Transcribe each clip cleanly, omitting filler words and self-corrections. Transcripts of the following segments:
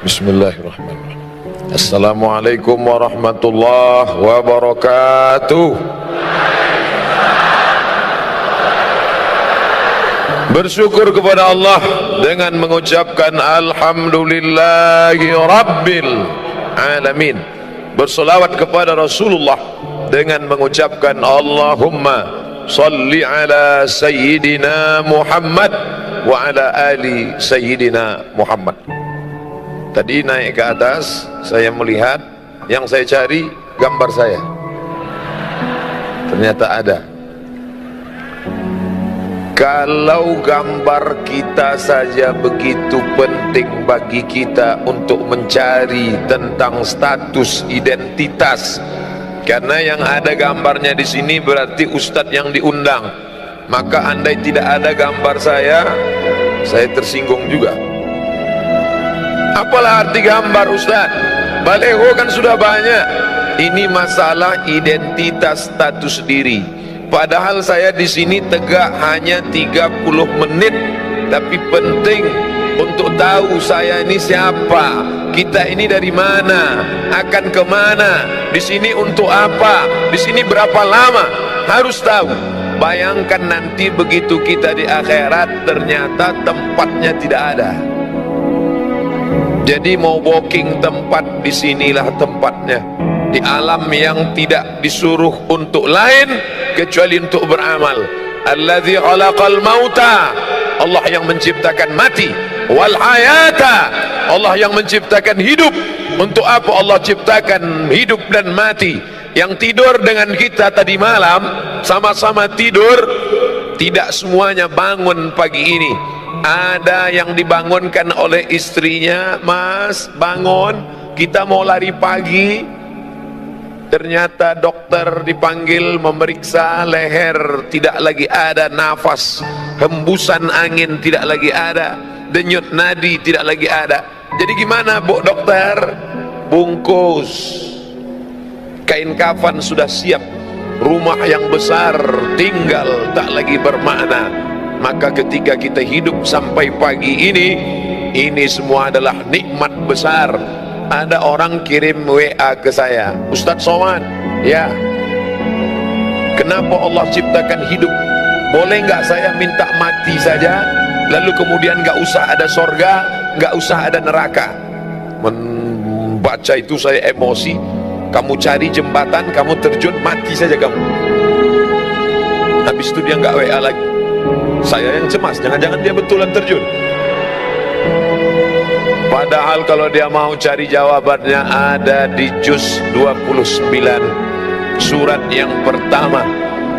Bismillahirrahmanirrahim. Assalamualaikum warahmatullahi wabarakatuh. Bersyukur kepada Allah dengan mengucapkan Alhamdulillahi Rabbil Alamin. Bersolawat kepada Rasulullah dengan mengucapkan Allahumma salli ala Sayyidina Muhammad wa ala ali Sayyidina Muhammad. Tadi naik ke atas, saya melihat yang saya cari gambar saya. Ternyata ada. Kalau gambar kita saja begitu penting bagi kita untuk mencari tentang status identitas, karena yang ada gambarnya di sini berarti ustadz yang diundang. Maka andai tidak ada gambar saya tersinggung juga. Apalah arti gambar Ustaz? Baleho kan sudah banyak. Ini masalah identitas status diri. Padahal saya di sini tegak hanya 30 menit, tapi penting untuk tahu saya ini siapa, kita ini dari mana, akan kemana, di sini untuk apa, di sini berapa lama, harus tahu. Bayangkan nanti begitu kita di akhirat ternyata tempatnya tidak ada. Jadi mau booking tempat, disinilah tempatnya. Di alam yang tidak disuruh untuk lain kecuali untuk beramal. Alladzi khalaqal mauta, Allah yang menciptakan mati. Wal hayata, Allah yang menciptakan hidup. Untuk apa Allah ciptakan hidup dan mati? Yang tidur dengan kita tadi malam sama-sama tidur, tidak semuanya bangun pagi ini. Ada yang dibangunkan oleh istrinya, Mas bangun, kita mau lari pagi. Ternyata dokter dipanggil memeriksa leher, tidak lagi ada nafas, hembusan angin tidak lagi ada, denyut nadi tidak lagi ada. Jadi gimana Bu dokter? Bungkus kain kafan sudah siap, rumah yang besar tinggal tak lagi bermakna. Maka ketika kita hidup sampai pagi ini semua adalah nikmat besar. Ada orang kirim WA ke saya, Ustadz Somad, ya, kenapa Allah ciptakan hidup? Boleh nggak saya minta mati saja, lalu kemudian nggak usah ada sorga, nggak usah ada neraka? Membaca itu saya emosi. Kamu cari jembatan, kamu terjun, mati saja kamu. Habis itu dia nggak WA lagi. Saya yang cemas, jangan-jangan dia betulan terjun. Padahal kalau dia mau cari jawabannya ada di juz 29 surat yang pertama.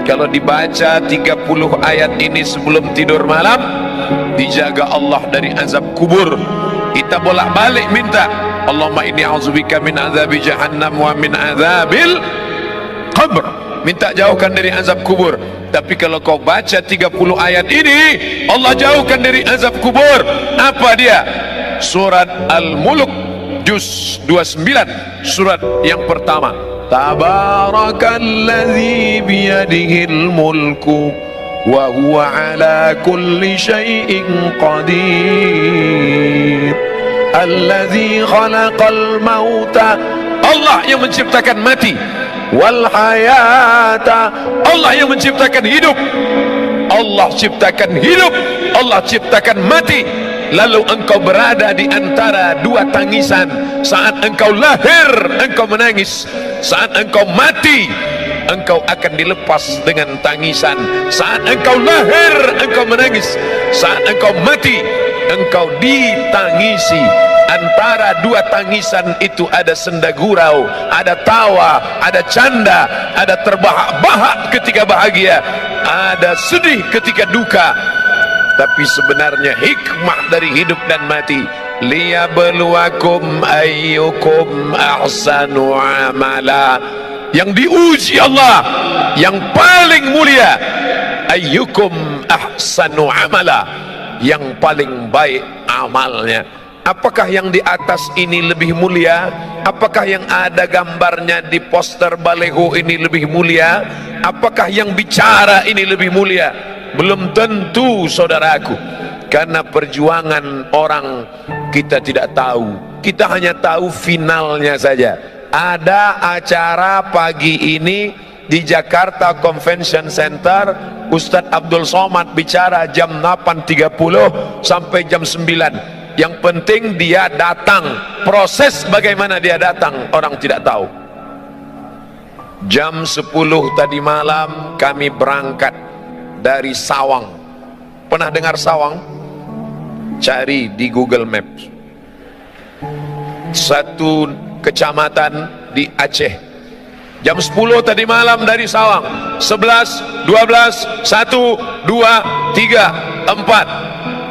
Kalau dibaca 30 ayat ini sebelum tidur malam, dijaga Allah dari azab kubur. Kita bolak-balik minta, Allahumma inni a'udzubika min azabi jahannam wa min azabil qabr. Minta jauhkan dari azab kubur. Tapi kalau kau baca 30 ayat ini, Allah jauhkan dari azab kubur. Apa dia? Surat Al-Mulk juz 29 surat yang pertama. Tabarakalladzi biyadihil mulku wa huwa ala kulli syai'in qadir. Alladzi khalaqal mauta, Allah yang menciptakan mati. Wal hayata, Allah yang menciptakan hidup. Allah ciptakan hidup, Allah ciptakan mati. Lalu engkau berada di antara dua tangisan. Saat engkau lahir, engkau menangis. Saat engkau mati, engkau akan dilepas dengan tangisan. Saat engkau lahir, engkau menangis. Saat engkau mati, engkau ditangisi. Antara dua tangisan itu ada senda gurau, ada tawa, ada canda, ada terbahak-bahak ketika bahagia, ada sedih ketika duka. Tapi sebenarnya hikmah dari hidup dan mati, liyabluwakum ayyukum ahsanu amala. Yang diuji Allah yang paling mulia, ayyukum ahsanu amala, yang paling baik amalnya. Apakah yang di atas ini lebih mulia? Apakah yang ada gambarnya di poster baleho ini lebih mulia? Apakah yang bicara ini lebih mulia? Belum tentu, saudaraku. Karena perjuangan orang kita tidak tahu. kita hanya tahu finalnya saja. Ada acara pagi ini di Jakarta Convention Center, Ustadz Abdul Somad bicara jam 8.30 sampai jam 9. Yang penting dia datang. Proses bagaimana dia datang orang tidak tahu. Jam 10 tadi malam kami berangkat dari Sawang. Pernah dengar Sawang? Cari di Google Maps. Satu kecamatan di Aceh. Jam 10 tadi malam dari Sawang. 11, 12, 1, 2, 3, 4.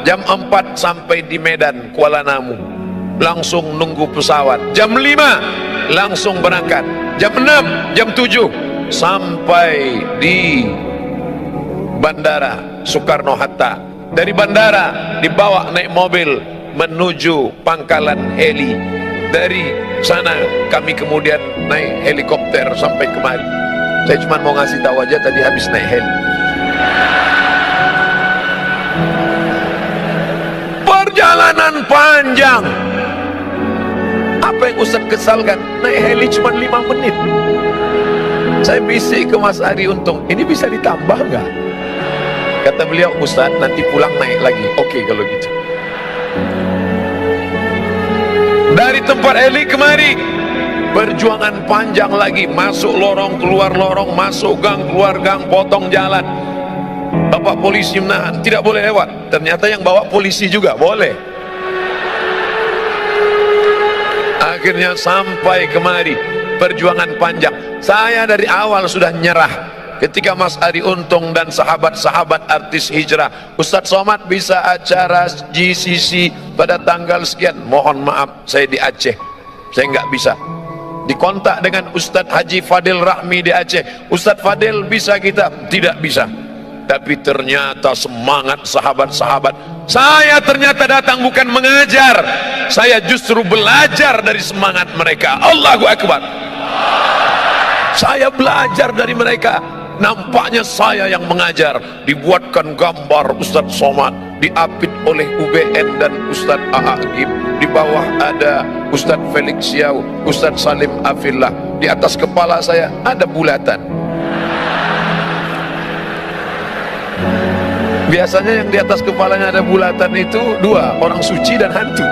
Jam 4 sampai di Medan, Kuala Namu. Langsung nunggu pesawat. Jam 5 langsung berangkat. Jam 6, jam 7 sampai di Bandara Soekarno-Hatta. Dari bandara dibawa naik mobil menuju pangkalan heli. Dari sana kami kemudian naik helikopter sampai kemari. Saya cuma mau ngasih tahu aja tadi habis naik heli. Perjalanan panjang. Apa yang Ustaz kesalkan? Naik heli cuma 5 menit. Saya bisik ke Mas Ari Untung, ini bisa ditambah nggak? Kata beliau, Ustaz nanti pulang naik lagi. Oke kalau gitu. Dari tempat heli kemari, perjuangan panjang lagi. Masuk lorong, keluar lorong, masuk gang, keluar gang, potong jalan. Bapak polisi menahan, tidak boleh lewat. Ternyata yang bawa polisi juga boleh. Akhirnya sampai kemari, perjuangan panjang. Saya dari awal sudah nyerah. Ketika Mas Ari Untung dan sahabat-sahabat artis hijrah, Ustadz Somad bisa acara GCC pada tanggal sekian, mohon maaf saya di Aceh, saya nggak bisa. Dikontak dengan Ustadz Haji Fadil Rahmi di Aceh, Ustadz Fadil bisa kita? Tidak bisa. Tapi ternyata semangat sahabat-sahabat, saya ternyata datang bukan mengajar, saya justru belajar dari semangat mereka. Allahu Akbar. Saya belajar dari mereka. Nampaknya saya yang mengajar. Dibuatkan gambar Ustadz Somad, diapit oleh UBN dan Ustadz A'agib. Di bawah ada Ustadz Felix Siau, Ustadz Salim Afillah. Di atas kepala saya ada bulatan. Biasanya yang di atas kepalanya ada bulatan itu dua, orang suci dan hantu.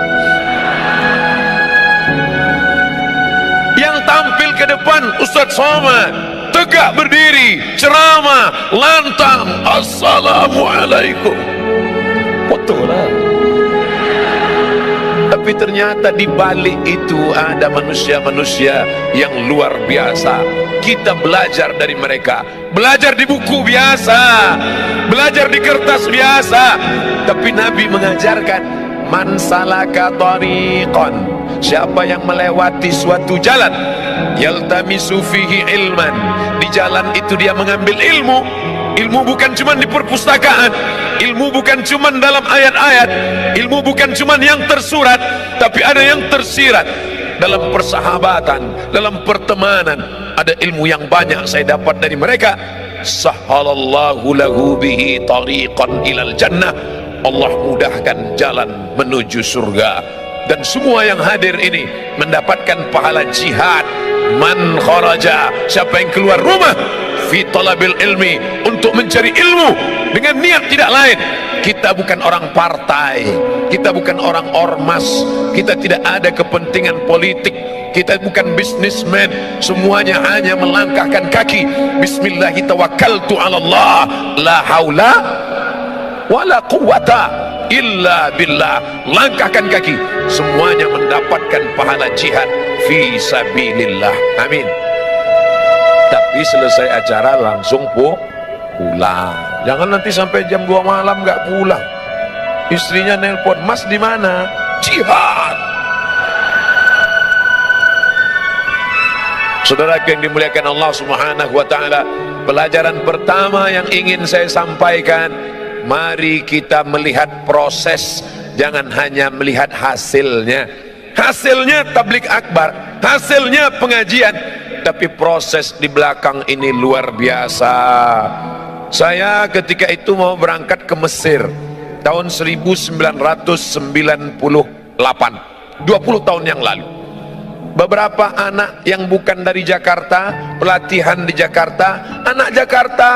Yang tampil ke depan Ustadz Somad, tegak berdiri, ceramah, lantang, assalamualaikum. Foto lah. Tapi ternyata di balik itu ada manusia-manusia yang luar biasa. Kita belajar dari mereka. Belajar di buku biasa, belajar di kertas biasa. Tapi Nabi mengajarkan, man salaka tariqan, siapa yang melewati suatu jalan, yaltamisu fihi ilman, di jalan itu dia mengambil ilmu. Ilmu bukan cuma di perpustakaan, ilmu bukan cuma dalam ayat-ayat, ilmu bukan cuma yang tersurat, tapi ada yang tersirat dalam persahabatan, dalam pertemanan. Ada ilmu yang banyak saya dapat dari mereka. Sahhalallahu lahu bihi tariqan ilal jannah, Allah mudahkan jalan menuju surga. Dan semua yang hadir ini mendapatkan pahala jihad. Man kharaja, siapa yang keluar rumah fi talabil ilmi, untuk mencari ilmu dengan niat tidak lain. Kita bukan orang partai, kita bukan orang ormas, kita tidak ada kepentingan politik, kita bukan bisnismen. Semuanya hanya melangkahkan kaki, bismillahi tawakkaltu ala Allah, la haula wala quwata illa billah. Langkahkan kaki, semuanya mendapatkan pahala jihad fi sabilillah. Amin. Tapi selesai acara langsung pulang. Jangan nanti sampai jam 2 malam nggak pulang. Istrinya nelpon, Mas di mana? Jihad. Saudara yang dimuliakan Allah Subhanahu wa taala, pelajaran pertama yang ingin saya sampaikan, mari kita melihat proses, jangan hanya melihat hasilnya. Hasilnya tabligh akbar, hasilnya pengajian, tapi proses di belakang ini luar biasa. Saya ketika itu mau berangkat ke Mesir tahun 1998. 20 tahun yang lalu. Beberapa anak yang bukan dari Jakarta, pelatihan di Jakarta, anak Jakarta,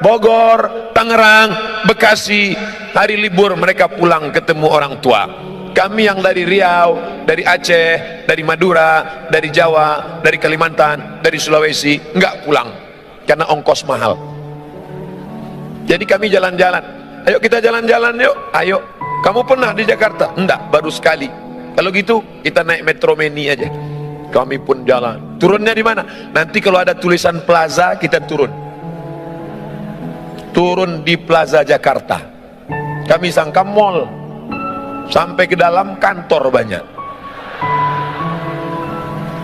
Bogor, Tangerang, Bekasi, hari libur mereka pulang ketemu orang tua. Kami yang dari Riau, dari Aceh, dari Madura, dari Jawa, dari Kalimantan, dari Sulawesi, enggak pulang karena ongkos mahal. Jadi kami jalan-jalan. Ayo kita jalan-jalan yuk. Ayo. Kamu pernah di Jakarta? Enggak, baru sekali. Kalau gitu kita naik Metro Mini aja. Kami pun jalan. Turunnya di mana? Nanti kalau ada tulisan plaza kita turun. Turun di Plaza Jakarta. Kami sangka mall. Sampai ke dalam kantor banyak.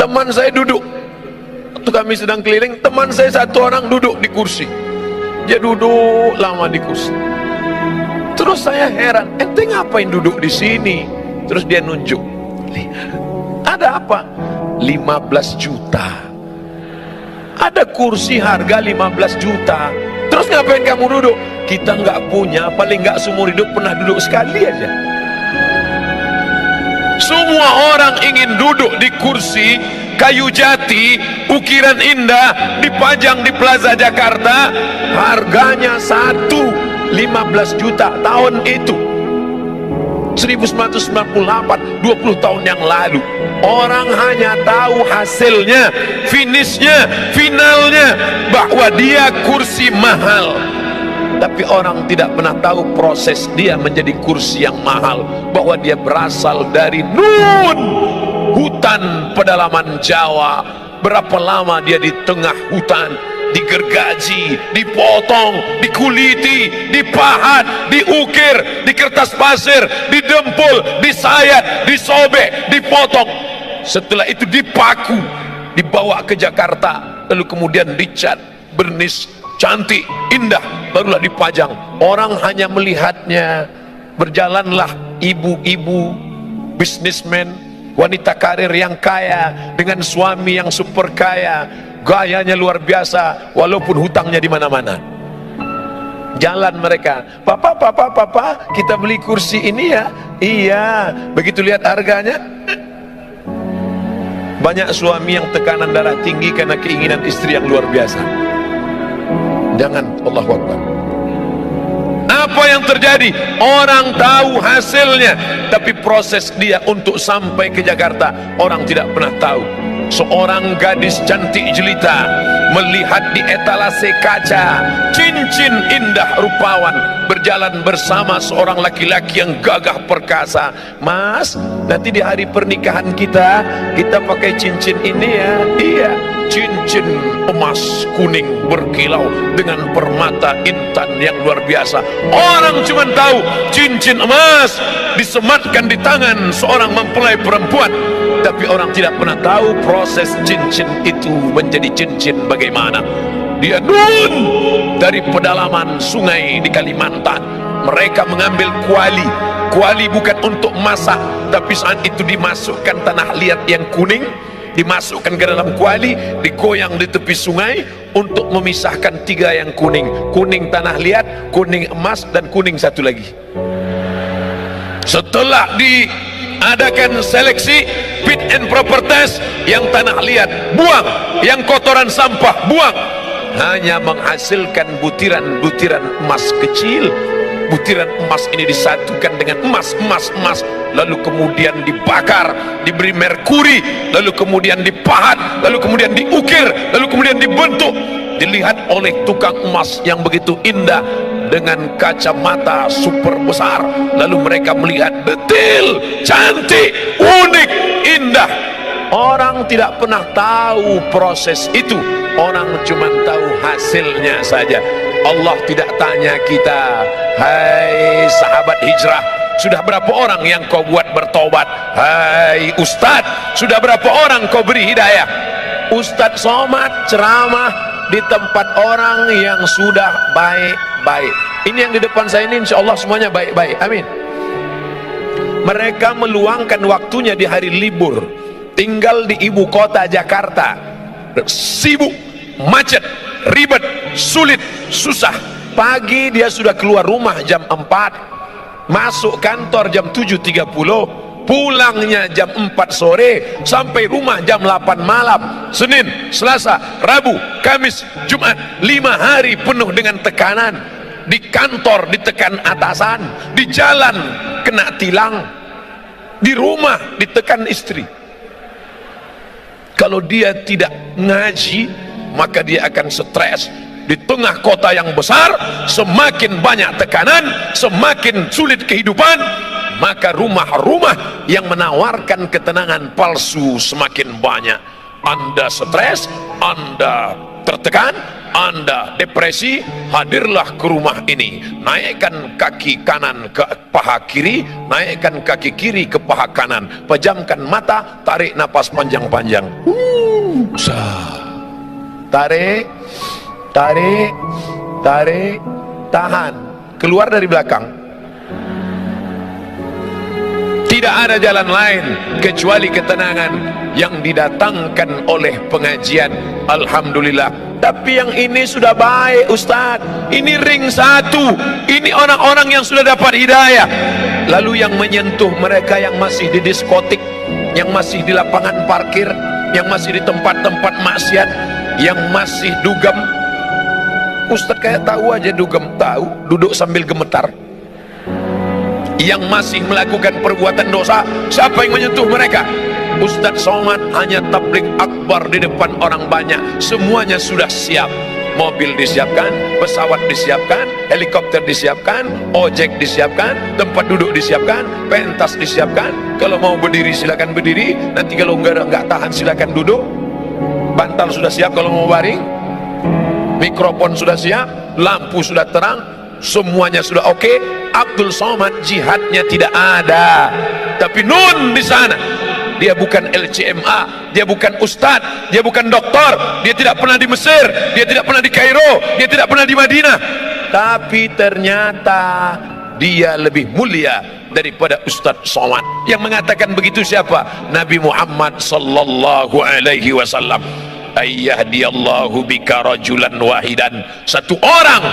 Teman saya duduk. Waktu kami sedang keliling, teman saya satu orang duduk di kursi. Dia duduk lama di kursi. Terus saya heran, ente ngapain duduk di sini? Terus dia nunjuk. Ada apa? 15 juta. Ada kursi harga 15 juta. Terus ngapain kamu duduk? Kita nggak punya, paling nggak seumur hidup pernah duduk sekali aja. Semua orang ingin duduk di kursi kayu jati, ukiran indah, dipajang di Plaza Jakarta. Harganya 15 juta tahun itu. 1998, 20 tahun yang lalu. Orang hanya tahu hasilnya, finishnya, finalnya, bahwa dia kursi mahal. Tapi orang tidak pernah tahu proses dia menjadi kursi yang mahal, bahwa dia berasal dari hutan pedalaman Jawa. Berapa lama dia di tengah hutan, digergaji, dipotong, dikuliti, dipahat, diukir, di kertas pasir, didempul, disayat, disobek, dipotong. Setelah itu dipaku, dibawa ke Jakarta, lalu kemudian dicat, bernis, cantik, indah, barulah dipajang. Orang hanya melihatnya. Berjalanlah ibu-ibu, bisnismen, wanita karir yang kaya dengan suami yang super kaya, gayanya luar biasa walaupun hutangnya di mana-mana. Jalan mereka, papa, kita beli kursi ini ya. Iya, begitu lihat harganya, banyak suami yang tekanan darah tinggi karena keinginan istri yang luar biasa. Jangan, Allahu Akbar. Apa yang terjadi? Orang tahu hasilnya, tapi proses dia untuk sampai ke Jakarta orang tidak pernah tahu. Seorang gadis cantik jelita melihat di etalase kaca cincin indah rupawan berjalan bersama seorang laki-laki yang gagah perkasa. Mas, nanti di hari pernikahan kita pakai cincin ini ya. Iya, cincin emas kuning berkilau dengan permata intan yang luar biasa. Orang cuma tahu cincin emas disematkan di tangan seorang mempelai perempuan, tapi orang tidak pernah tahu proses cincin itu menjadi cincin bagaimana. Dia dari pedalaman sungai di Kalimantan, mereka mengambil kuali bukan untuk masak, tapi saat itu dimasukkan tanah liat yang kuning, dimasukkan ke dalam kuali, digoyang di tepi sungai untuk memisahkan tiga yang kuning tanah liat, kuning emas, dan kuning satu lagi. Setelah diadakan seleksi fit and proper test, yang tanah liat buang, yang kotoran sampah buang, hanya menghasilkan butiran-butiran emas kecil. Butiran emas ini disatukan dengan emas, lalu kemudian dibakar, diberi merkuri, lalu kemudian dipahat, lalu kemudian diukir, lalu kemudian dibentuk, dilihat oleh tukang emas yang begitu indah dengan kacamata super besar. Lalu mereka melihat detail, cantik, unik, indah. Orang tidak pernah tahu proses itu, orang cuma tahu hasilnya saja. Allah tidak tanya kita, hai sahabat hijrah, sudah berapa orang yang kau buat bertobat? Hai ustadz, sudah berapa orang kau beri hidayah? Ustadz somad ceramah di tempat orang yang sudah baik-baik. Ini yang di depan saya ini insya Allah semuanya baik-baik, amin. Mereka meluangkan waktunya di hari libur, tinggal di ibu kota Jakarta, sibuk, macet, ribet, sulit, susah. Pagi dia sudah keluar rumah jam 4, masuk kantor jam 7.30, pulangnya jam 4 sore, sampai rumah jam 8 malam. Senin, Selasa, Rabu, Kamis, Jumat, 5 hari penuh dengan tekanan. Di kantor ditekan atasan, di jalan kena tilang, di rumah ditekan istri. Kalau dia tidak ngaji, maka dia akan stres. Di tengah kota yang besar, semakin banyak tekanan, semakin sulit kehidupan, maka rumah-rumah yang menawarkan ketenangan palsu semakin banyak. Anda stres, Anda tertekan, Anda depresi, hadirlah ke rumah ini. Naikkan kaki kanan ke paha kiri, naikkan kaki kiri ke paha kanan, pejamkan mata, tarik napas panjang-panjang. Tarik, tarik, tarik, tahan, keluar dari belakang. Tidak ada jalan lain kecuali ketenangan yang didatangkan oleh pengajian. Alhamdulillah. Tapi yang ini sudah baik, Ustaz. Ini ring 1. Ini orang-orang yang sudah dapat hidayah. Lalu yang menyentuh mereka yang masih di diskotik, yang masih di lapangan parkir, yang masih di tempat-tempat maksiat, yang masih dugem. Ustaz kayak tahu aja dugem, tahu, duduk sambil gemetar. Yang masih melakukan perbuatan dosa, siapa yang menyentuh mereka? Ustaz Somad hanya tabligh akbar di depan orang banyak. Semuanya sudah siap. Mobil disiapkan, pesawat disiapkan, helikopter disiapkan, ojek disiapkan, tempat duduk disiapkan, pentas disiapkan. Kalau mau berdiri silakan berdiri, nanti kalau nggak tahan silakan duduk. Bantal sudah siap kalau mau baring, mikrofon sudah siap, lampu sudah terang, semuanya sudah oke. Abdul Somad jihadnya tidak ada, tapi nun di sana. Dia bukan LCMA, dia bukan ustadz, dia bukan doktor, dia tidak pernah di Mesir, dia tidak pernah di Kairo, dia tidak pernah di Madinah. Tapi ternyata dia lebih mulia daripada Ustadz Somad. Yang mengatakan begitu siapa? Nabi Muhammad sallallahu alaihi wasallam. Ayyahdiyallahu bika rajulan wahidan. Satu orang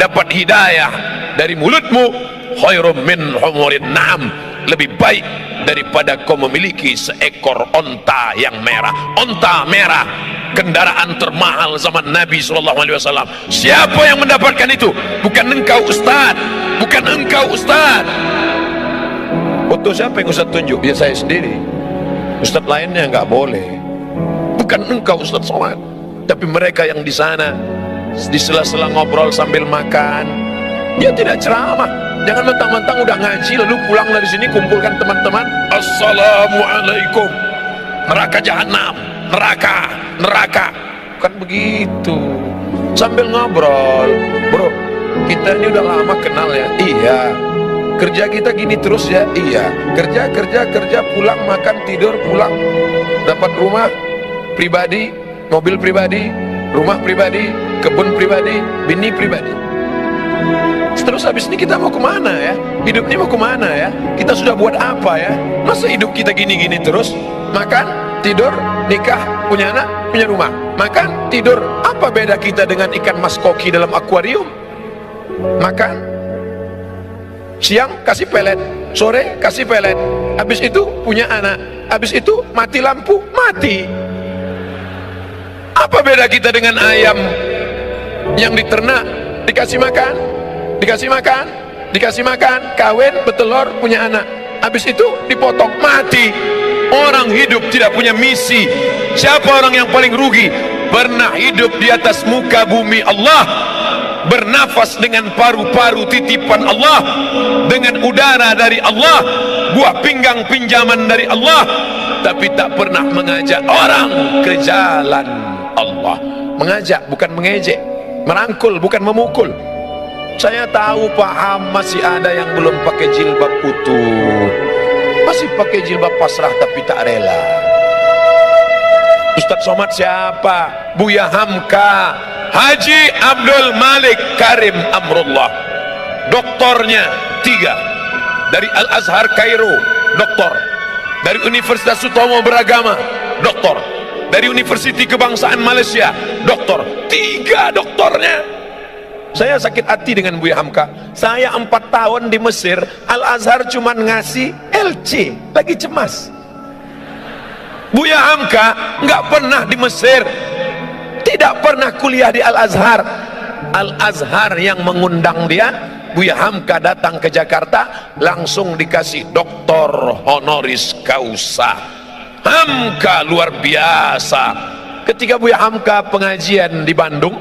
dapat hidayah dari mulutmu, khairum min humurin na'am, lebih baik daripada kau memiliki seekor onta yang merah. Onta merah, kendaraan termahal zaman Nabi SAW. Siapa yang mendapatkan itu? Bukan engkau Ustaz, bukan engkau Ustaz. Foto siapa yang Ustaz tunjuk? Ya saya sendiri. Ustaz lainnya nggak boleh. Bukan engkau Ustaz Somad, tapi mereka yang di sana di sela-sela ngobrol sambil makan. Dia tidak ceramah. Jangan mentang-mentang udah ngaji lalu pulang dari sini kumpulkan teman-teman, assalamualaikum, neraka jahanam, neraka, neraka. Bukan begitu. Sambil ngobrol, bro, kita ini udah lama kenal ya. Iya. Kerja kita gini terus ya. Iya. Kerja, pulang makan tidur, pulang. Dapat rumah pribadi, mobil pribadi, rumah pribadi, kebun pribadi, bini pribadi. Terus habis ini kita mau kemana ya? Hidup ini mau kemana ya? Kita sudah buat apa ya? Masa hidup kita gini-gini terus? Makan, tidur, nikah, punya anak, punya rumah. Makan, tidur. Apa beda kita dengan ikan mas koki dalam akuarium? Makan, siang kasih pelet, sore kasih pelet. Habis itu punya anak. Habis itu mati lampu, mati. Apa beda kita dengan ayam yang diternak, dikasih makan, dikasih makan, dikasih makan, kawin, bertelur, punya anak. Habis itu dipotong, mati. Orang hidup tidak punya misi. Siapa orang yang paling rugi? Pernah hidup di atas muka bumi Allah, bernafas dengan paru-paru titipan Allah, dengan udara dari Allah, buah pinggang pinjaman dari Allah, tapi tak pernah mengajak orang ke jalan Allah. Mengajak bukan mengejek, merangkul bukan memukul. Saya tahu paham masih ada yang belum pakai jilbab utuh, masih pakai jilbab pasrah tapi tak rela. Ustaz Somad siapa? Buya Hamka, Haji Abdul Malik Karim Amrullah. Doktornya 3 dari Al Azhar Kairo, doktor. Dari Universitas Sutomo Beragama, doktor. Dari Universiti Kebangsaan Malaysia, doktor. 3 doktornya. Saya sakit hati dengan Buya Hamka. Saya 4 tahun di Mesir, Al Azhar cuman ngasih LC, lagi cemas. Buya Hamka nggak pernah di Mesir, tidak pernah kuliah di Al-Azhar. Al-Azhar yang mengundang dia, Buya Hamka datang ke Jakarta, langsung dikasih doktor honoris causa. Hamka luar biasa. Ketika Buya Hamka pengajian di Bandung,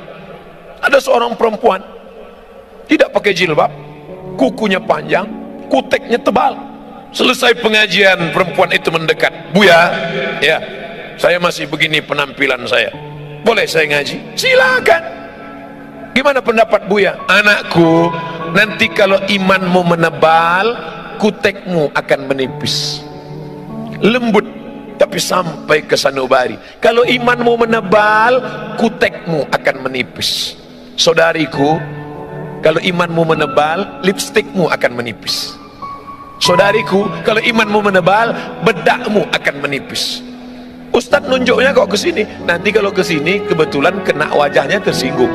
ada seorang perempuan tidak pakai jilbab, kukunya panjang, kuteknya tebal. Selesai pengajian, perempuan itu mendekat. Buya, ya, saya masih begini penampilan saya, boleh saya ngaji? Silakan. Gimana pendapat Buya? Anakku, nanti kalau imanmu menebal, kutekmu akan menipis. Lembut tapi sampai ke sanubari. Kalau imanmu menebal, kutekmu akan menipis. Saudariku, kalau imanmu menebal, lipstikmu akan menipis. Saudariku, kalau imanmu menebal, bedakmu akan menipis. Ustadz nunjuknya kok ke sini. Nanti kalau ke sini kebetulan kena wajahnya tersinggung.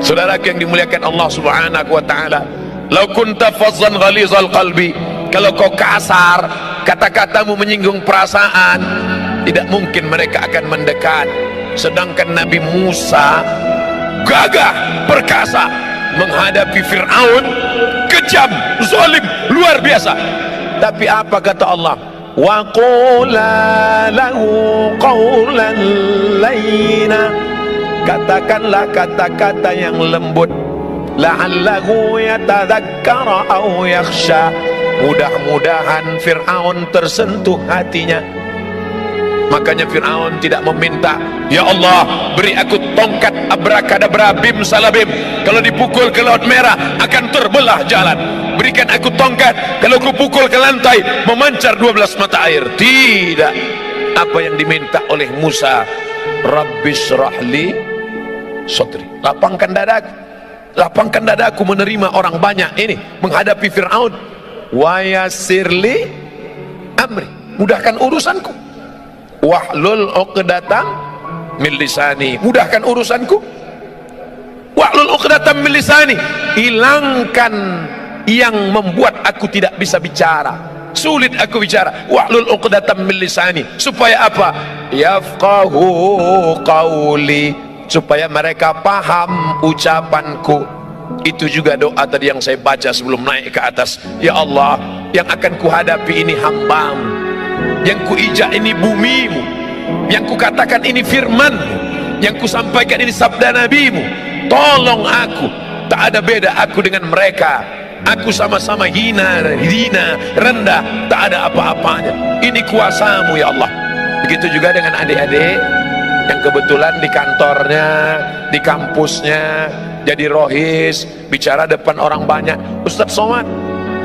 Saudara yang dimuliakan Allah Subhanahu wa taala, "Lau kunta fazzan ghalizal qalbi," kalau kau kasar, kata-katamu menyinggung perasaan, tidak mungkin mereka akan mendekat. Sedangkan Nabi Musa gagah, perkasa menghadapi Fir'aun, kejam, zalim, luar biasa. Tapi apa kata Allah? Wa qula lahu qawlan layna, katakanlah kata-kata yang lembut, la'allahu yatadzakkara aw yakhsha, mudah-mudahan Fir'aun tersentuh hatinya. Makanya Fir'aun tidak meminta, ya Allah beri aku tongkat abrakadabra bim salabim, kalau dipukul ke laut merah akan terbelah jalan. Berikan aku tongkat, kalau ku pukul ke lantai memancar 12 mata air. Tidak. Apa yang diminta oleh Musa, Rabbis rahli sodri, lapangkan dadaku, lapangkan dadaku menerima orang banyak ini menghadapi Fir'aun. Wa yassirli amri, mudahkan urusanku. Wahlul uqdatam min lisani, mudahkan urusanku. Wahlul uqdatam min lisani, hilangkan yang membuat aku tidak bisa bicara, sulit aku bicara. Wahlul uqdatam min lisani, supaya apa? Yafqahu qawli, supaya mereka paham ucapanku. Itu juga doa tadi yang saya baca sebelum naik ke atas. Ya Allah, yang akan kuhadapi ini hambamu, yang kuijak ini bumimu, yang kukatakan ini firmanmu, yang kusampaikan ini sabda nabimu. Tolong aku, tak ada beda aku dengan mereka. Aku sama-sama hina, rendah, tak ada apa-apanya. Ini kuasamu ya Allah. Begitu juga dengan adik-adik yang kebetulan di kantornya, di kampusnya jadi rohis, bicara depan orang banyak. Ustadz Somad,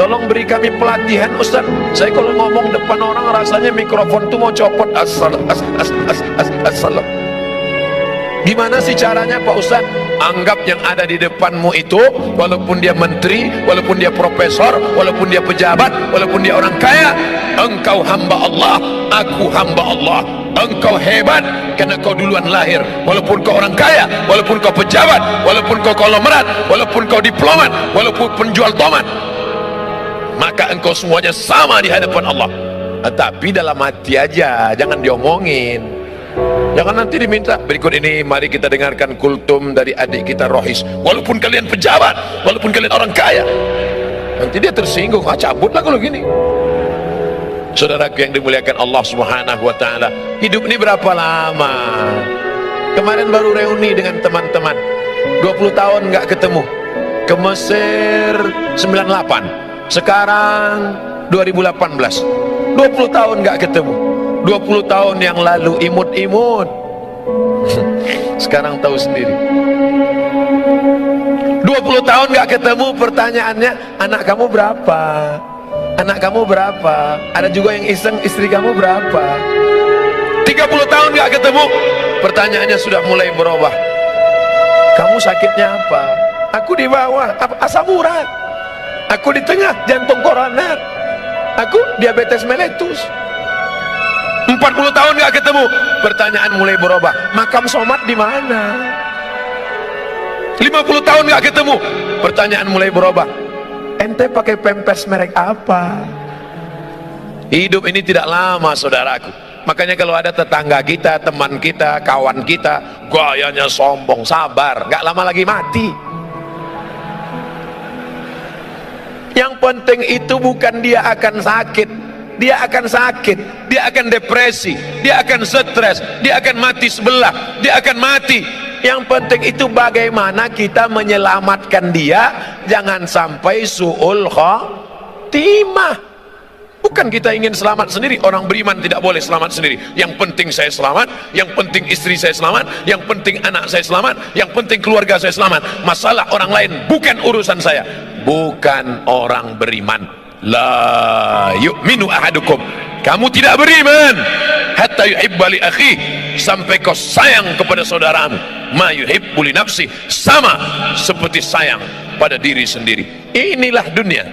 tolong beri kami pelatihan Ustaz. Saya kalau ngomong depan orang rasanya mikrofon tuh mau copot. Assalam. Gimana sih caranya Pak Ustaz? Anggap yang ada di depanmu itu, walaupun dia menteri, walaupun dia profesor, walaupun dia pejabat, walaupun dia orang kaya, engkau hamba Allah, aku hamba Allah. Engkau hebat karena kau duluan lahir. Walaupun kau orang kaya, walaupun kau pejabat, walaupun kau konglomerat, walaupun kau diplomat, walaupun penjual tomat, maka engkau semuanya sama di hadapan Allah. Tapi dalam hati aja, jangan diomongin. Jangan nanti diminta. Berikut ini mari kita dengarkan kultum dari adik kita rohis. Walaupun kalian pejabat, walaupun kalian orang kaya, nanti dia tersinggung. Cabutlah kalau gini. Saudaraku yang dimuliakan Allah Subhanahu wa taala, hidup ini berapa lama? Kemarin baru reuni dengan teman-teman, 20 tahun nggak ketemu. Ke Mesir 98, sekarang 2018, 20 tahun nggak ketemu. 20 tahun yang lalu imut-imut, sekarang tahu sendiri. 20 tahun nggak ketemu, pertanyaannya anak kamu berapa? Anak kamu berapa? Ada juga yang iseng, istri kamu berapa? 30 tahun nggak ketemu, pertanyaannya sudah mulai berubah. Kamu sakitnya apa? Aku di bawah, asam urat. Aku di tengah, jantung koroner. Aku diabetes mellitus. 40 tahun nggak ketemu, pertanyaan mulai berubah. Makam Somad di mana? 50 tahun nggak ketemu, pertanyaan mulai berubah. Ente pakai pampers merek apa? Hidup ini tidak lama, saudaraku. Makanya kalau ada tetangga kita, teman kita, kawan kita gayanya sombong, sabar, gak lama lagi mati. Yang penting itu bukan dia akan sakit, dia akan sakit, dia akan depresi, dia akan stres, dia akan mati sebelah, dia akan mati. Yang penting itu bagaimana kita menyelamatkan dia, jangan sampai su'ul khotimah. Bukan kita ingin selamat sendiri. Orang beriman tidak boleh selamat sendiri. Yang penting saya selamat, yang penting istri saya selamat, yang penting anak saya selamat, yang penting keluarga saya selamat. Masalah orang lain bukan urusan saya. Bukan orang beriman. La yu'minu ahadukum, kamu tidak beriman hatta yuhibba li akhi, sampai kau sayang kepada saudaramu ma yuhibbu li nafsi, sama seperti sayang pada diri sendiri. Inilah dunia.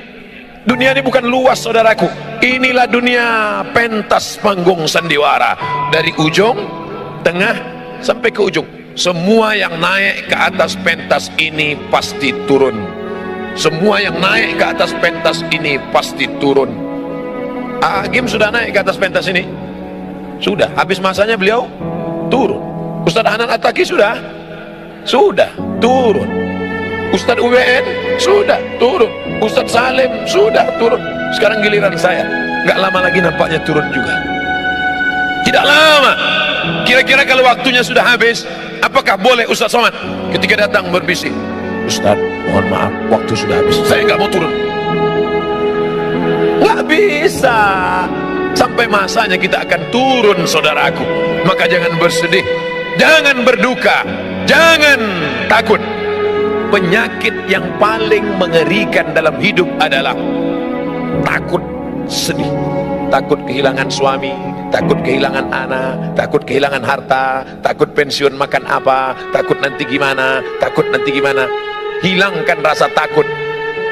Dunia ini bukan luas, saudaraku. Inilah dunia pentas panggung sandiwara. Dari ujung, tengah, sampai ke ujung. Semua yang naik ke atas pentas ini pasti turun. Semua yang naik ke atas pentas ini pasti turun. Agim sudah naik ke atas pentas ini? Sudah. Habis masanya beliau turun. Ustaz Hanan At-Taqi sudah? Sudah, turun. Ustaz UBN sudah turun. Ustaz Salim sudah turun. Sekarang giliran saya. Nggak lama lagi nampaknya turun juga. Tidak lama. Kira-kira kalau waktunya sudah habis, apakah boleh Ustaz Somad ketika datang berbisik, Ustaz, mohon maaf, waktu sudah habis, saya nggak mau turun? Nggak bisa. Sampai masanya kita akan turun, saudaraku. Maka jangan bersedih, jangan berduka, jangan takut. Penyakit yang paling mengerikan dalam hidup adalah takut sedih. Takut kehilangan suami, takut kehilangan anak, takut kehilangan harta, takut pensiun makan apa, takut nanti gimana, takut nanti gimana. Hilangkan rasa takut.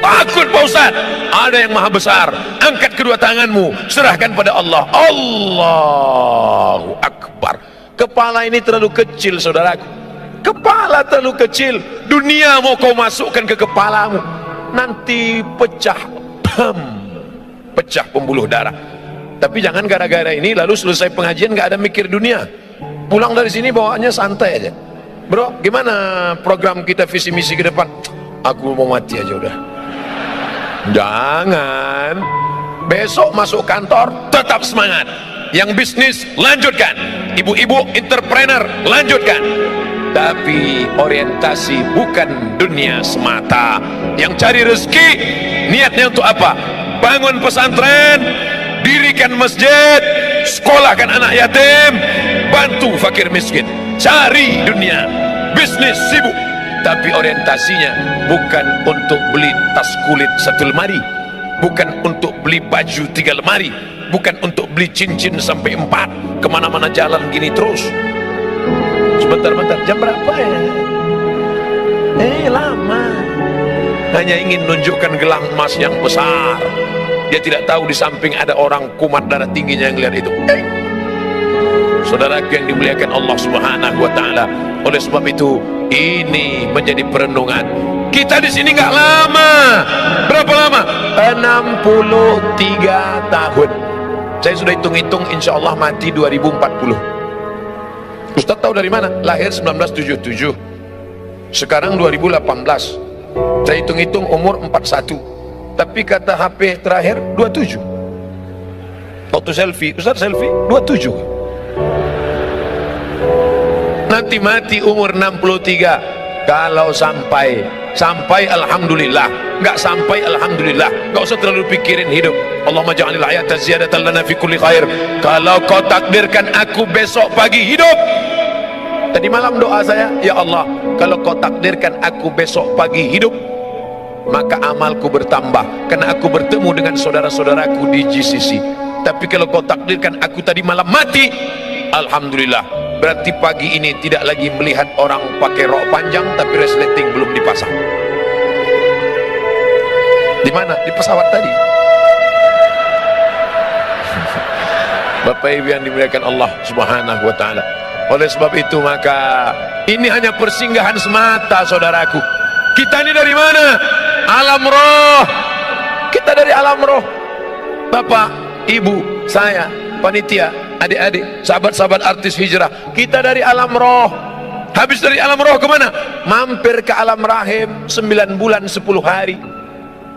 Takut Pak Ustaz, ada yang maha besar. Angkat kedua tanganmu, serahkan pada Allah. Allahu Akbar. Kepala ini terlalu kecil, saudaraku. Kepala terlalu kecil. Dunia mau kau masukkan ke kepalamu, nanti pecah, pecah pembuluh darah. Tapi jangan gara-gara ini lalu selesai pengajian gak ada mikir dunia. Pulang dari sini bawaannya santai aja. Bro, gimana program kita visi misi ke depan? Aku mau mati aja udah. Jangan. Besok masuk kantor tetap semangat. Yang bisnis lanjutkan. Ibu-ibu entrepreneur lanjutkan. Tapi orientasi bukan dunia semata. Yang cari rezeki niatnya untuk apa? Bangun pesantren, dirikan masjid, sekolahkan anak yatim, bantu fakir miskin. Cari dunia, bisnis sibuk, tapi orientasinya bukan untuk beli tas kulit 1 lemari, bukan untuk beli baju 3 lemari, bukan untuk beli cincin sampai 4, kemana-mana jalan gini terus. Sebentar-bentar, jam berapa ya? Lama. Hanya ingin menunjukkan gelang emas yang besar. Dia tidak tahu di samping ada orang kumat darah tingginya yang lihat itu. Saudara yang dimuliakan Allah Subhanahu wa taala. Oleh sebab itu, ini menjadi perenungan. Kita di sini nggak lama. Berapa lama? 63 tahun. Saya sudah hitung-hitung, insya Allah mati 2040. Ustaz tahu dari mana? Lahir 1977. Sekarang 2018. Saya hitung-hitung umur 41. Tapi kata HP terakhir 27. Waktu selfie, Ustaz selfie 27. Nanti mati umur 63. Kalau sampai alhamdulillah, nggak sampai alhamdulillah, nggak usah terlalu pikirin hidup. Allahumma ja'alil hayata ziyadatan lana fi kulli khair. Kalau kau takdirkan aku besok pagi hidup, tadi malam doa saya, ya Allah, kalau kau takdirkan aku besok pagi hidup, maka amalku bertambah karena aku bertemu dengan saudara-saudaraku di GCC. Tapi kalau kau takdirkan aku tadi malam mati, alhamdulillah, berarti pagi ini tidak lagi melihat orang pakai rok panjang tapi resleting belum dipasang. Di mana? Di pesawat tadi. Bapak Ibu yang dimuliakan Allah Subhanahu wa taala. Oleh sebab itu maka ini hanya persinggahan semata, saudaraku. Kita ini dari mana? Alam roh. kita dari alam roh. Bapak, ibu, saya, panitia, adik-adik, sahabat-sahabat artis hijrah, kita dari alam roh. Habis dari alam roh kemana? Mampir ke alam rahim 9 bulan 10 hari.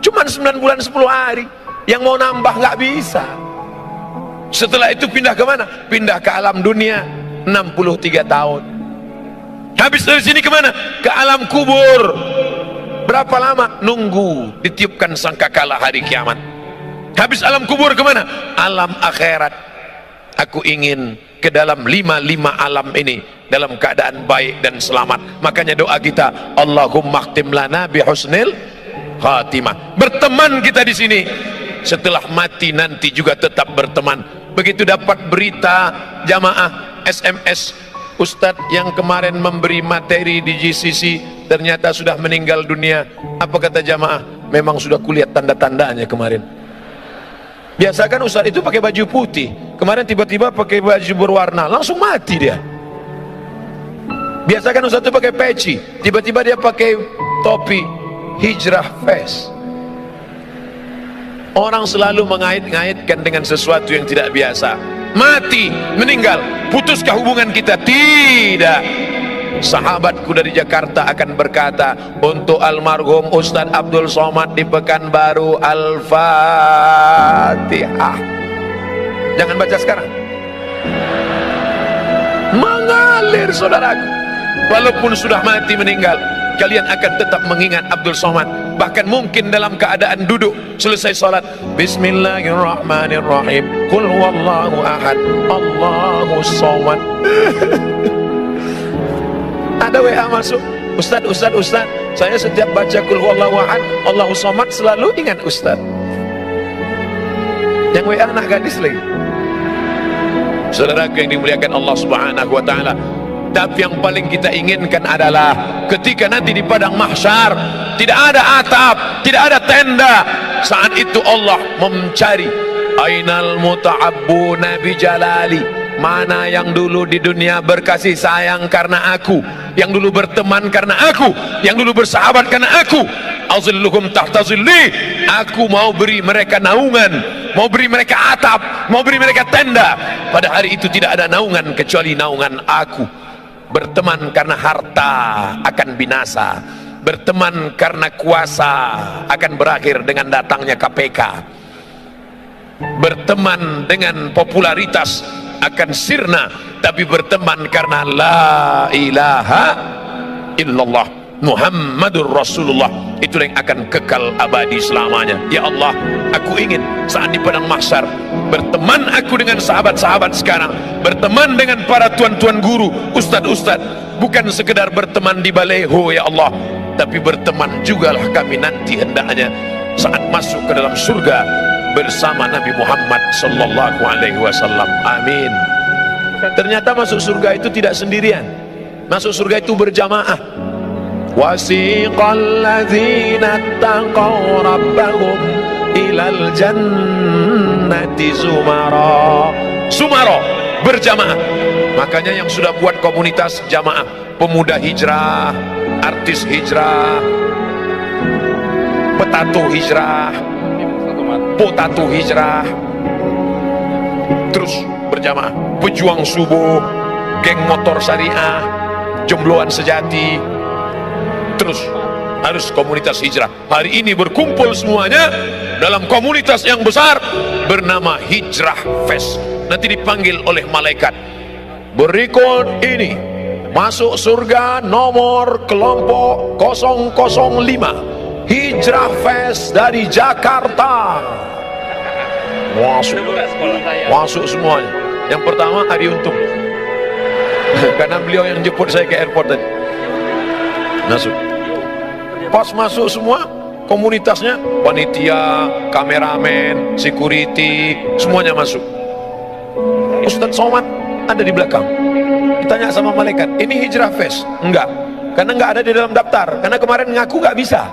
Cuman 9 bulan 10 hari. Yang mau nambah nggak bisa. Setelah itu pindah kemana? Pindah ke alam dunia 63 tahun. Habis dari sini kemana? Ke alam kubur. Berapa lama? Nunggu ditiupkan sangkakala hari kiamat. Habis alam kubur kemana? Alam akhirat. Aku ingin ke dalam 5 alam ini dalam keadaan baik dan selamat. Makanya doa kita, Allahumma khtim lana bihusnil khatimah. Berteman kita di sini. Setelah mati nanti juga tetap berteman. Begitu dapat berita jamaah SMS, Ustadz yang kemarin memberi materi di GCC ternyata sudah meninggal dunia. Apa kata jamaah? Memang sudah kulihat tanda-tandanya kemarin. Biasa kan Ustadz itu pakai baju putih, kemarin tiba-tiba pakai baju berwarna, langsung mati dia. Biasa kan Ustadz itu pakai peci, tiba-tiba dia pakai topi hijrah face. Orang selalu mengait-ngaitkan dengan sesuatu yang tidak biasa. Mati, meninggal, putuskah hubungan kita? Tidak. Sahabatku dari Jakarta akan berkata untuk almarhum Ustadz Abdul Somad di Pekanbaru, Al-Fatihah. Jangan baca sekarang, mengalir saudaraku. Walaupun sudah mati meninggal, kalian akan tetap mengingat Abdul Somad. Bahkan mungkin dalam keadaan duduk selesai salat, Bismillahirrahmanirrahim, Qul huwallahu ahad, Allahu somad. Ada WA masuk, Ustaz, saya setiap baca Qul huwallahu ahad, Allahu somad selalu ingat Ustaz. Yang WA anak gadis lagi. Saudara yang dimuliakan Allah Subhanahu wa taala. Tapi yang paling kita inginkan adalah ketika nanti di padang mahsyar tidak ada atap, tidak ada tenda. Saat itu Allah mencari ainal muta'abbuna bi jalali. Mana yang dulu di dunia berkasih sayang karena aku, yang dulu berteman karena aku, yang dulu bersahabat karena aku. Azilluhum tahta zilli. Aku mau beri mereka naungan, mau beri mereka atap, mau beri mereka tenda. Pada hari itu tidak ada naungan kecuali naungan aku. Berteman karena harta akan binasa, berteman karena kuasa akan berakhir dengan datangnya KPK, berteman dengan popularitas akan sirna, tapi berteman karena la ilaha illallah Muhammadur Rasulullah, itulah yang akan kekal abadi selamanya. Ya Allah, aku ingin saat di padang mahsyar berteman aku dengan sahabat-sahabat sekarang, berteman dengan para tuan-tuan guru, ustad-ustad, bukan sekedar berteman di baleho ya Allah, tapi berteman jugalah kami nanti hendaknya saat masuk ke dalam surga bersama Nabi Muhammad sallallahu alaihi wasallam. Amin. Ternyata masuk surga itu tidak sendirian, masuk surga itu berjamaah. Wasiqal ladzina taqaw rabbahum ilal jannati zumara. Sumara, berjamaah. Makanya yang sudah buat komunitas jamaah, pemuda hijrah, artis hijrah, petato hijrah, potato hijrah, terus berjamaah, pejuang subuh, geng motor syariah, jombloan sejati, terus harus komunitas hijrah. Hari ini berkumpul semuanya dalam komunitas yang besar bernama Hijrah Fest. Nanti dipanggil oleh malaikat. Berikut ini masuk surga nomor kelompok 005 Hijrah Fest dari Jakarta. Masuk semuanya. Yang pertama Adi Untung, karena beliau yang jemput saya ke airport tadi. Masuk. Pas masuk semua komunitasnya, panitia, kameramen, security, semuanya masuk. Ustadz Somad ada di belakang. Ditanya sama malaikat, ini Hijrah Fest? Enggak, karena enggak ada di dalam daftar, karena kemarin ngaku enggak bisa,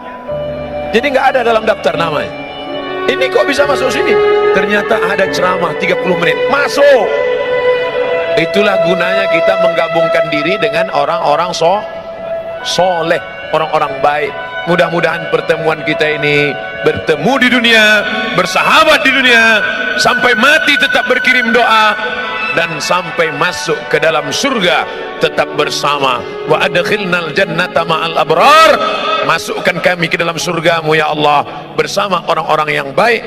jadi enggak ada dalam daftar namanya. Ini kok bisa masuk sini? Ternyata ada ceramah 30 menit, masuk. Itulah gunanya kita menggabungkan diri dengan orang-orang soleh, orang-orang baik. Mudah-mudahan pertemuan kita ini bertemu di dunia, bersahabat di dunia, sampai mati tetap berkirim doa, dan sampai masuk ke dalam surga tetap bersama. Wa adkhilnal jannata ma'al abrar, masukkan kami ke dalam surgamu ya Allah bersama orang-orang yang baik,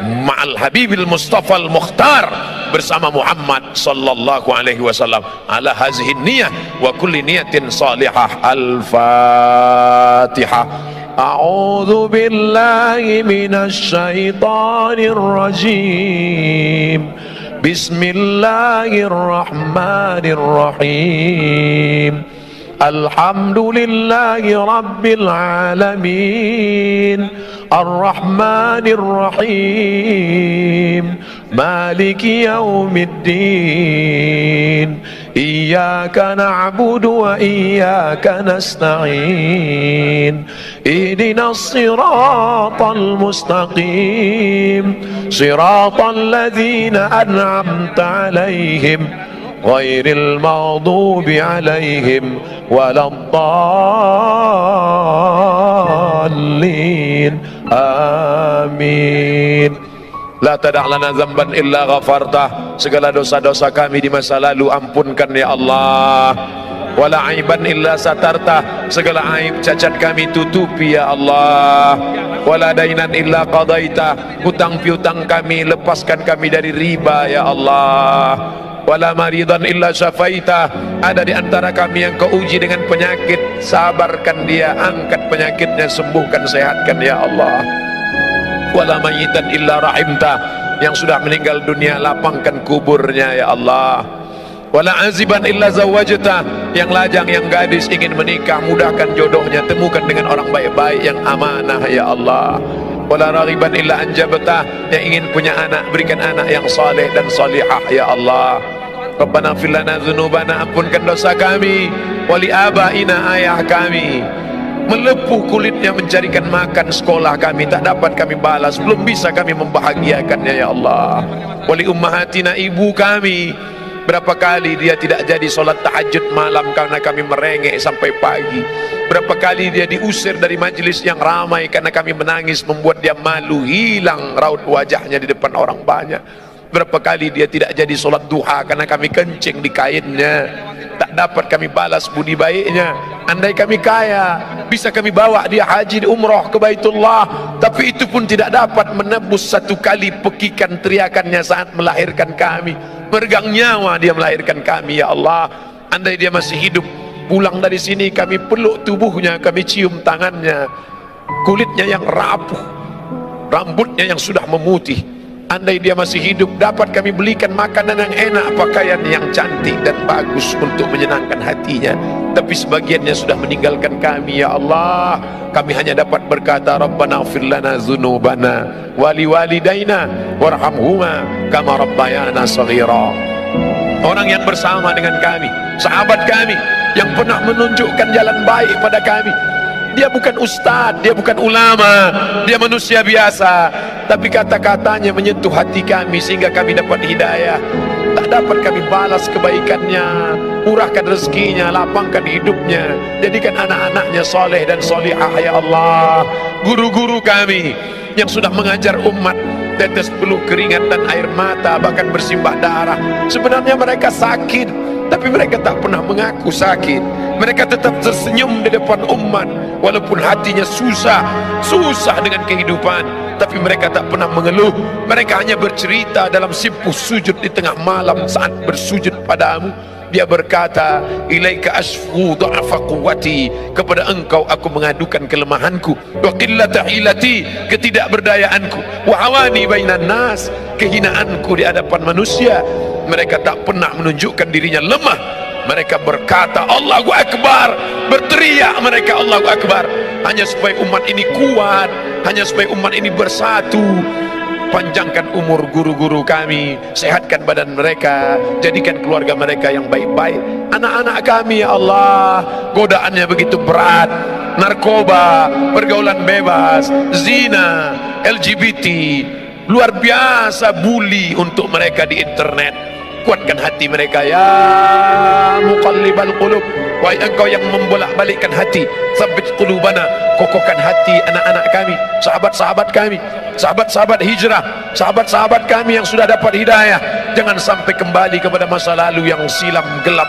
ma'al habibil mustafa al-mukhtar, bersama Muhammad sallallahu alaihi wasallam. Ala hazihi niyah wa kulli niyatin salihah. Al-Fatihah. A'udzu billahi minasy syaithanir rajim. Bismillahirrahmanirrahim. Alhamdulillahi rabbil alamin. Ar-Rahmanir Rahim. Maliki yaumiddin. Iyyaka na'budu wa iyyaka nasta'in. Ihdinas siratal mustaqim. Siratal ladzina an'amta 'alaihim ghairil maghdubi 'alaihim waladdallin. Amin. La tada' lana dzamban illa ghafartah, segala dosa-dosa kami di masa lalu ampunkan ya Allah. Wala aiban illa satartah, segala aib cacat kami tutupi ya Allah. Wala dainan illa qadaitah, hutang piutang kami lepaskan kami dari riba ya Allah. Wala maridan illa syafaitah, ada di antara kami yang kau uji dengan penyakit, sabarkan dia, angkat penyakitnya, sembuhkan, sehatkan ya Allah. Wala mayitan illa rahimtah, yang sudah meninggal dunia lapangkan kuburnya ya Allah. Wala aziban illa zawajtah, yang lajang, yang gadis ingin menikah, mudahkan jodohnya, temukan dengan orang baik-baik yang amanah ya Allah. Wala raghiban illa anjabtah, yang ingin punya anak, berikan anak yang saleh dan salihah ya Allah. Rabbana ighfir lana dzunubana, ampunkan dosa kami, wali abaina, ayah kami melepuh kulitnya mencarikan makan sekolah kami, tak dapat kami balas, belum bisa kami membahagiakannya ya Allah. Wali ummahatina, ibu kami, berapa kali dia tidak jadi solat tahajud malam karena kami merengek sampai pagi. Berapa kali dia diusir dari majelis yang ramai karena kami menangis, membuat dia malu, hilang raut wajahnya di depan orang banyak. Berapa kali dia tidak jadi solat duha karena kami kencing di kainnya, tak dapat kami balas budi baiknya. Andai kami kaya, bisa kami bawa dia haji umroh ke Baitullah, tapi itu pun tidak dapat menebus satu kali pekikan teriakannya saat melahirkan kami. Meregang nyawa dia melahirkan kami ya Allah. Andai dia masih hidup, pulang dari sini kami peluk tubuhnya, kami cium tangannya, kulitnya yang rapuh, rambutnya yang sudah memutih. Andai dia masih hidup, dapat kami belikan makanan yang enak, pakaian yang cantik dan bagus untuk menyenangkan hatinya. Tapi sebagiannya sudah meninggalkan kami ya Allah. Kami hanya dapat berkata, Rabbana ighfir lana dzunubana wali walidaina warhamhuma kama rabbayana shaghira. Orang yang bersama dengan kami, sahabat kami yang pernah menunjukkan jalan baik pada kami, dia bukan ustadz, dia bukan ulama, dia manusia biasa, tapi kata-katanya menyentuh hati kami sehingga kami dapat hidayah. Tak dapat kami balas kebaikannya, murahkan rezekinya, lapangkan hidupnya, jadikan anak-anaknya soleh dan solihah ya Allah. Guru-guru kami yang sudah mengajar umat, tetes peluh keringat dan air mata, bahkan bersimbah darah, sebenarnya mereka sakit, tapi mereka tak pernah mengaku sakit. Mereka tetap tersenyum di depan umat walaupun hatinya susah dengan kehidupan, tapi mereka tak pernah mengeluh. Mereka hanya bercerita dalam simpuh sujud di tengah malam saat bersujud padamu. Dia berkata, ilaika asfu dha'fa quwwati, kepada engkau aku mengadukan kelemahanku, wa qillata hilati, ketidakberdayaanku, wa hawani bainan nas, kehinaanku di hadapan manusia. Mereka tak pernah menunjukkan dirinya lemah. Mereka berkata Allahu Akbar, berteriak mereka Allahu Akbar, hanya supaya umat ini kuat, hanya supaya umat ini bersatu. Panjangkan umur guru-guru kami, sehatkan badan mereka, jadikan keluarga mereka yang baik-baik. Anak-anak kami ya Allah, godaannya begitu berat, narkoba, pergaulan bebas, zina, LGBT, luar biasa bully untuk mereka di internet. kuatkan hati mereka. Ya muqallibal qulub, wahai engkau yang membolak-balikkan hati, tsabbit qulubana, kokohkan hati anak-anak kami, sahabat-sahabat kami, sahabat-sahabat hijrah, sahabat-sahabat kami yang sudah dapat hidayah. Jangan sampai kembali kepada masa lalu yang silam gelap.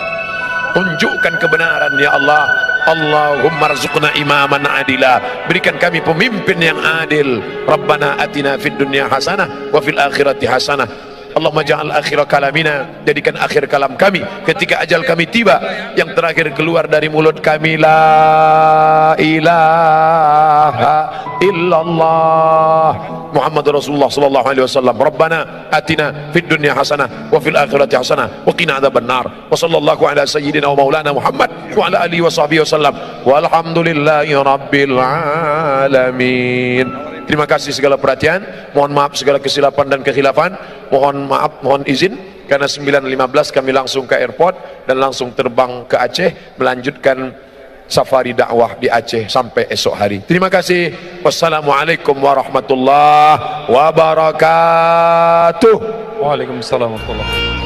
Tunjukkan kebenaran ya Allah. Allahumma rzuqna imaman adila, berikan kami pemimpin yang adil. Rabbana atina fid dunya hasanah wa fil akhirati hasanah. Allahumma ja'al akhir kalamina, jadikan akhir kalam kami ketika ajal kami tiba, yang terakhir keluar dari mulut kami la ilaha illallah Muhammad Rasulullah sallallahu alaihi wasallam. Rabbana atina fid dunya hasanah wa fil akhirati hasanah wa qina adzabannar. Wa sallallahu ala sayyidina wa maulana Muhammad wa ala alihi wa sahbihi wasallam. Walhamdulillahi rabbil alamin. Terima kasih segala perhatian, mohon maaf segala kesilapan dan kekhilafan, mohon maaf, mohon izin karena 9.15 kami langsung ke airport dan langsung terbang ke Aceh melanjutkan safari dakwah di Aceh sampai esok hari. Terima kasih. Wassalamualaikum warahmatullahi wabarakatuh. Waalaikumsalam warahmatullahi wabarakatuh.